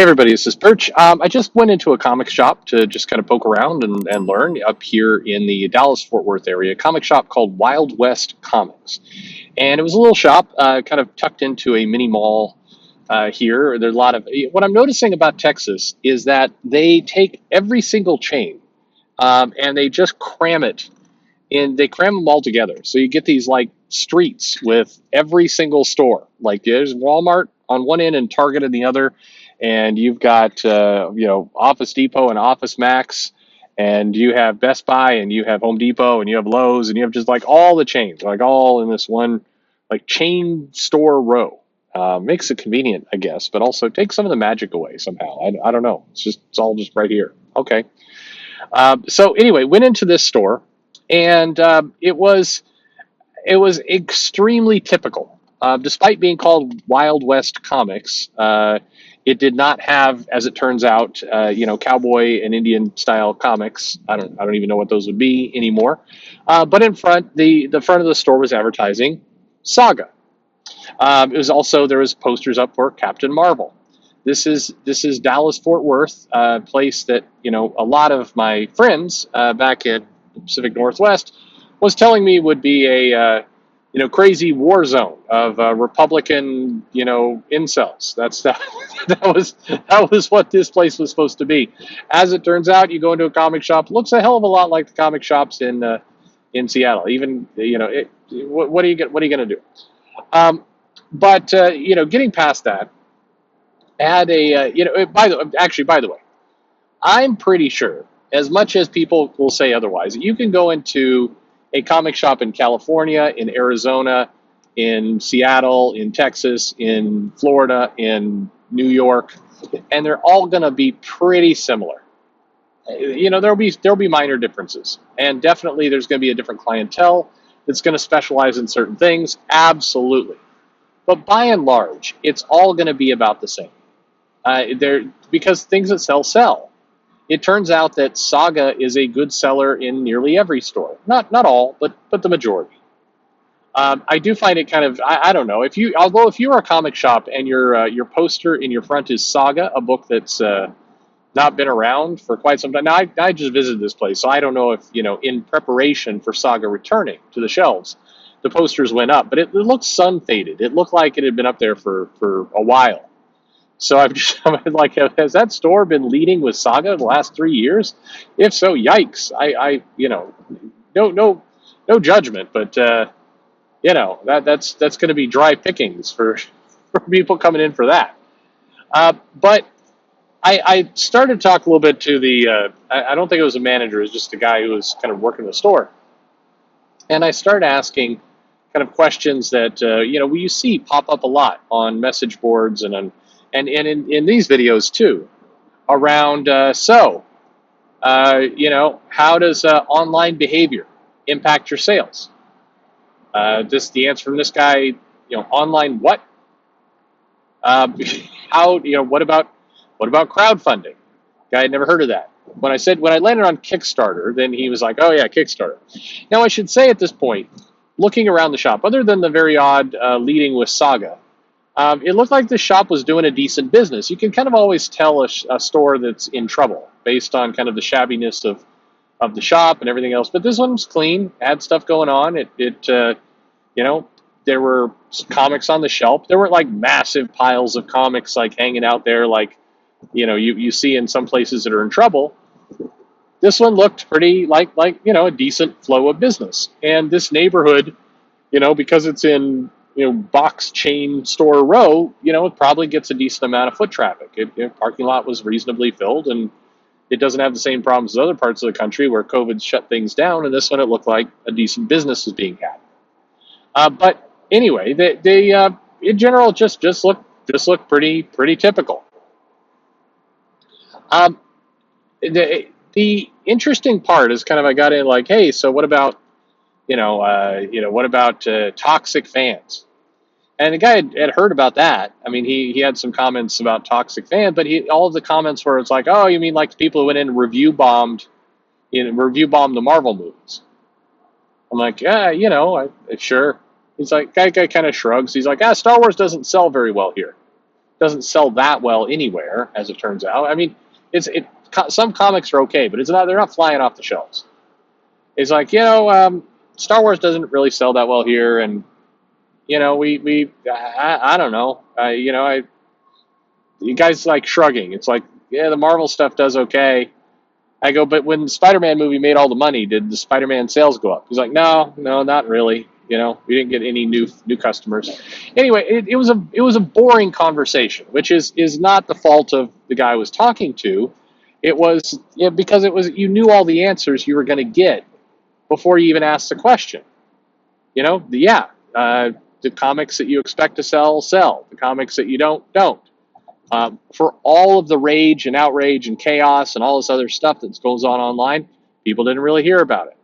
Hey everybody, this is Perch. I just went into a comic shop to just kind of poke around and learn up here in the Dallas Fort Worth area. A comic shop called Wild West Comics, and it was a little shop kind of tucked into a mini mall here. There's a lot of what I'm noticing about Texas is that they take every single chain and they just cram it in. They cram them all together, so you get these like streets with every single store. Like there's Walmart on one end and Target on the other, and you've got Office Depot and Office Max, and you have Best Buy and you have Home Depot and you have Lowe's and you have just like all the chains, like all in this one like chain store row. Makes it convenient, I guess, but also takes some of the magic away somehow. I don't know. It's all just right here. Okay. So anyway, went into this store, and it was extremely typical. Despite being called Wild West Comics, it did not have, as it turns out, cowboy and Indian style comics. I don't even know what those would be anymore. But in front, the front of the store was advertising Saga. It was also there was posters up for Captain Marvel. This is Dallas Fort Worth, a place that a lot of my friends back in the Pacific Northwest was telling me would be a crazy war zone of Republican incels. That was what this place was supposed to be. As it turns out, you go into a comic shop, looks a hell of a lot like the comic shops in Seattle. Even what are you going to do? But getting past that, add a by the way, I'm pretty sure, as much as people will say otherwise, you can go into a comic shop in California, in Arizona, in Seattle, in Texas, in Florida, in New York, and they're all going to be pretty similar. There'll be minor differences, and definitely there's going to be a different clientele that's going to specialize in certain things. Absolutely, but by and large, it's all going to be about the same. Because things that sell. It turns out that Saga is a good seller in nearly every store. Not all, but the majority. I do find it kind of I don't know if you're a comic shop and your poster in your front is Saga, a book that's not been around for quite some time. Now I just visited this place, so I don't know if in preparation for Saga returning to the shelves, the posters went up, but it looked sun faded. It looked like it had been up there for a while. So I'm like, has that store been leading with Saga the last 3 years? If so, yikes! No judgment, but that's going to be dry pickings for people coming in for that. But I started to talk a little bit to I don't think it was a manager, it was just a guy who was kind of working the store, and I started asking kind of questions that you see pop up a lot on message boards and in these videos too, around how does online behavior impact your sales? The answer from this guy, online what? How what about crowdfunding? Guy had never heard of that. When I landed on Kickstarter, then he was like, oh yeah, Kickstarter. Now I should say at this point, looking around the shop, other than the very odd leading with Saga, it looked like the shop was doing a decent business. You can kind of always tell a store that's in trouble based on kind of the shabbiness of the shop and everything else. But this one was clean, had stuff going on. There were comics on the shelf. There weren't like massive piles of comics like hanging out there like you see in some places that are in trouble. This one looked pretty like a decent flow of business. And this neighborhood, because it's in box chain store row, it probably gets a decent amount of foot traffic. Parking lot was reasonably filled, and it doesn't have the same problems as other parts of the country where COVID shut things down. And this one, it looked like a decent business was being had. But anyway, they in general just look pretty typical. The interesting part is kind of I got in like, hey, so what about what about toxic fans? And the guy had heard about that. I mean, he had some comments about toxic fans, but all of the comments were, it's like, oh, you mean like the people who went in and review bombed the Marvel movies? I'm like, yeah, sure. He's like, guy kind of shrugs. He's like, Star Wars doesn't sell very well here. doesn't sell that well anywhere, as it turns out. I mean, some comics are okay, but they're not flying off the shelves. It's like, Star Wars doesn't really sell that well here, and I don't know, you guys like shrugging. It's like, yeah, the Marvel stuff does okay. I go, but when the Spider-Man movie made all the money, did the Spider-Man sales go up? He's like, no, not really. We didn't get any new customers. Anyway, it was a boring conversation, which is not the fault of the guy I was talking to. It was because you knew all the answers you were going to get before you even asked the question. The comics that you expect to sell. The comics that you don't. For all of the rage and outrage and chaos and all this other stuff that goes on online, people didn't really hear about it.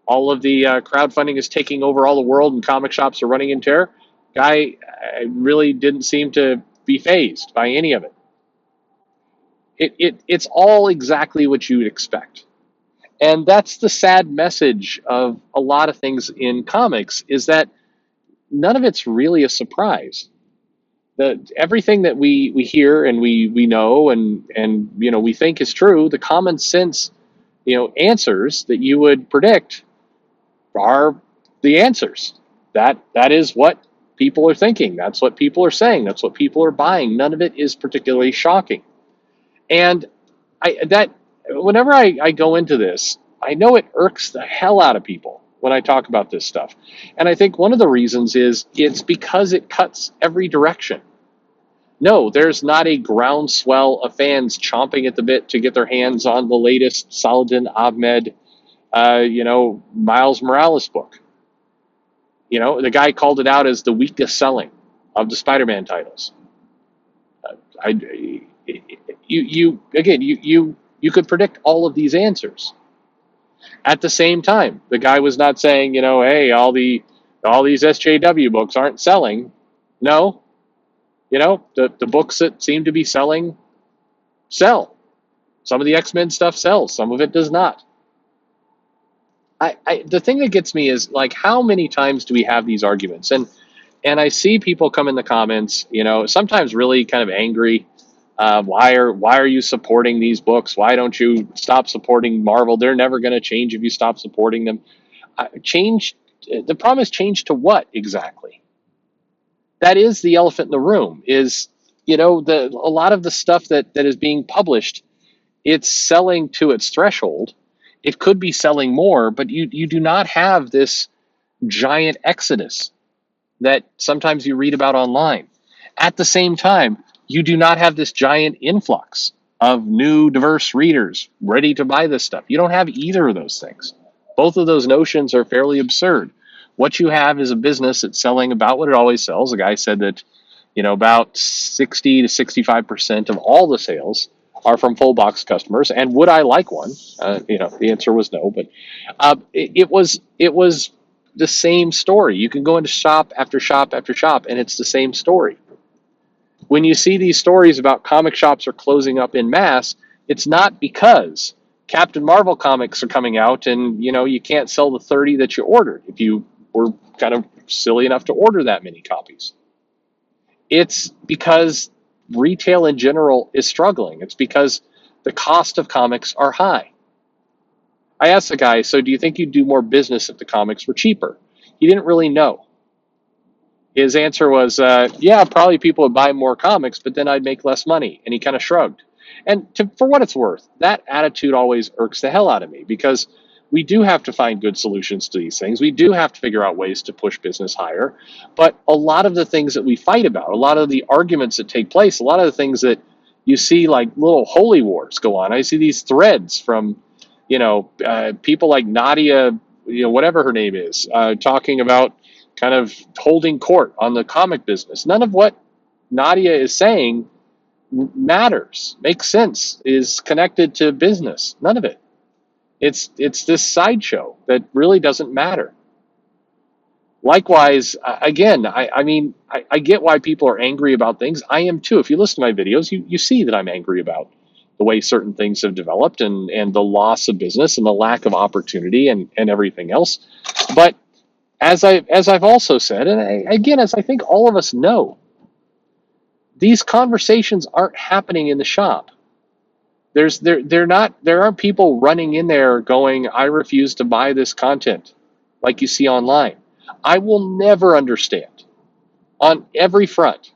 All of the crowdfunding is taking over all the world and comic shops are running in terror. Guy really didn't seem to be fazed by any of it. It's all exactly what you would expect. And that's the sad message of a lot of things in comics, is that none of it's really a surprise. Everything that we hear and we know and we think is true, the common sense answers that you would predict are the answers. That is what people are thinking. That's what people are saying. That's what people are buying. None of it is particularly shocking. And whenever I go into this, I know it irks the hell out of people when I talk about this stuff. And I think one of the reasons is it's because it cuts every direction. No, there's not a groundswell of fans chomping at the bit to get their hands on the latest Saladin Ahmed, Miles Morales book. The guy called it out as the weakest selling of the Spider-Man titles. You could predict all of these answers. At the same time, the guy was not saying, hey, all these SJW books aren't selling. No, the books that seem to be selling sell. Some of the X-Men stuff sells. Some of it does not. The thing that gets me is, like, how many times do we have these arguments? And I see people come in the comments, sometimes really kind of angry. Why are you supporting these books? Why don't you stop supporting Marvel? They're never going to change if you stop supporting them. Change. The problem is change to what exactly? That is the elephant in the room. Is a lot of the stuff that is being published, it's selling to its threshold. It could be selling more, but you do not have this giant exodus that sometimes you read about online. At the same time, you do not have this giant influx of new diverse readers ready to buy this stuff. You don't have either of those things. Both of those notions are fairly absurd. What you have is a business that's selling about what it always sells. A guy said that about 60 to 65% of all the sales are from full box customers. And would I like one? The answer was no. But it was the same story. You can go into shop after shop after shop, and it's the same story. When you see these stories about comic shops are closing up en masse, it's not because Captain Marvel comics are coming out and you can't sell the 30 that you ordered if you were kind of silly enough to order that many copies. It's because retail in general is struggling. It's because the cost of comics are high. I asked the guy, so do you think you'd do more business if the comics were cheaper? He didn't really know. His answer was, yeah, probably people would buy more comics, but then I'd make less money. And he kind of shrugged. And for what it's worth, that attitude always irks the hell out of me, because we do have to find good solutions to these things. We do have to figure out ways to push business higher. But a lot of the things that we fight about, a lot of the arguments that take place, a lot of the things that you see like little holy wars go on. I see these threads from, people like Nadia, whatever her name is, talking about kind of holding court on the comic business. None of what Nadia is saying matters, makes sense, is connected to business. None of it. It's this sideshow that really doesn't matter. Likewise, again, I get why people are angry about things. I am too. If you listen to my videos, you see that I'm angry about the way certain things have developed and the loss of business and the lack of opportunity and everything else. But as I've also said, and again, as I think all of us know, These conversations aren't happening in the shop. There aren't people running in there going, I refuse to buy this content like you see online. I will never understand on every front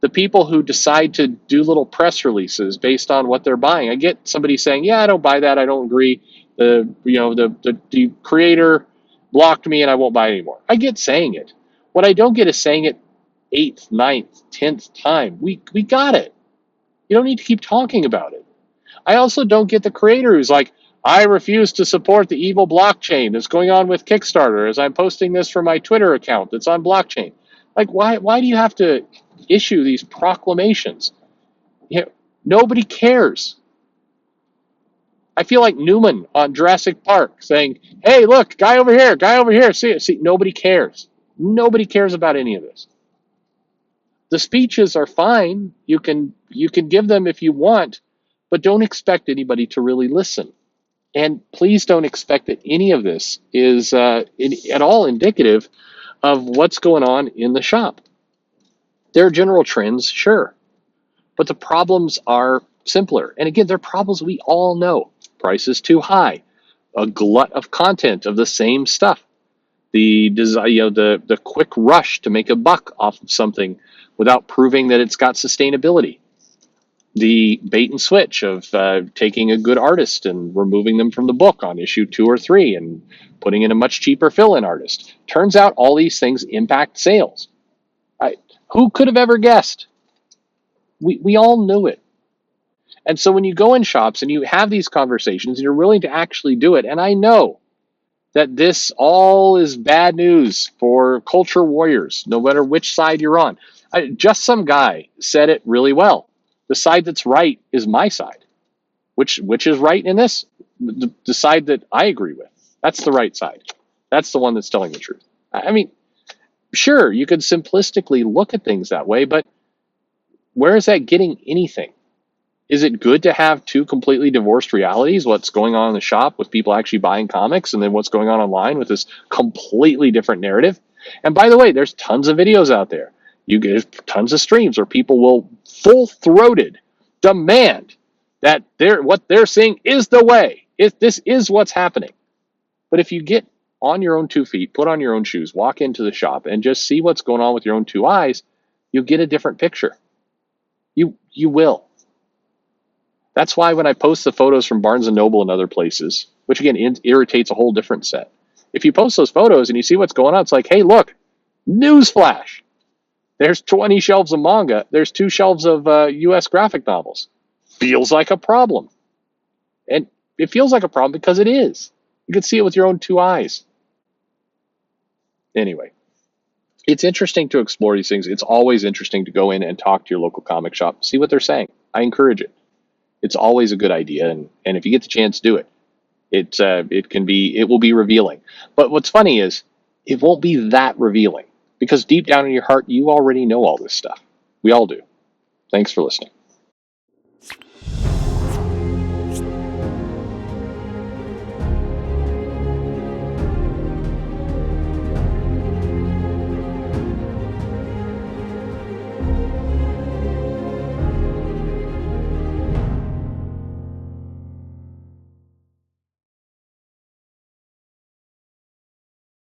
the people who decide to do little press releases based on what they're buying. I get somebody saying, "Yeah, I don't buy that. I don't agree. The creator blocked me, and I won't buy it anymore." I get saying it. What I don't get is saying it eighth, ninth, 10th time. We got it. You don't need to keep talking about it. I also don't get the creator who's like, I refuse to support the evil blockchain that's going on with Kickstarter as I'm posting this from my Twitter account that's on blockchain. Like, why do you have to issue these proclamations? You know, nobody cares. I feel like Newman on Jurassic Park saying, hey, look, guy over here, see it. See, nobody cares. Nobody cares about any of this. The speeches are fine. You can give them if you want, but don't expect anybody to really listen. And please don't expect that any of this is at all indicative of what's going on in the shop. There are general trends, sure, but the problems are simpler. And again, they're problems we all know. Price is too high, a glut of content of the same stuff, the quick rush to make a buck off of something without proving that it's got sustainability, the bait and switch of taking a good artist and removing them from the book on issue 2 or 3 and putting in a much cheaper fill-in artist. Turns out all these things impact sales. Who could have ever guessed? We all knew it. And so when you go in shops and you have these conversations and you're willing to actually do it, and I know that this all is bad news for culture warriors, no matter which side you're on. Just some guy said it really well. The side that's right is my side. Which is right in this? The side that I agree with. That's the right side. That's the one that's telling the truth. I mean, sure, you could simplistically look at things that way, but where is that getting anything? Is it good to have two completely divorced realities? What's going on in the shop with people actually buying comics, and then what's going on online with this completely different narrative? And by the way, there's tons of videos out there. You get tons of streams where people will full-throated demand that what they're seeing is the way. This is what's happening. But if you get on your own 2 feet, put on your own shoes, walk into the shop, and just see what's going on with your own 2 eyes, you'll get a different picture. You will. That's why when I post the photos from Barnes & Noble and other places, which again irritates a whole different set. If you post those photos and you see what's going on, it's like, hey, look, newsflash. There's 20 shelves of manga. There's 2 shelves of US graphic novels. Feels like a problem. And it feels like a problem because it is. You can see it with your own 2 eyes. Anyway, it's interesting to explore these things. It's always interesting to go in and talk to your local comic shop, see what they're saying. I encourage it. It's always a good idea, and if you get the chance, do it. It will be revealing. But what's funny is it won't be that revealing because deep down in your heart, you already know all this stuff. We all do. Thanks for listening.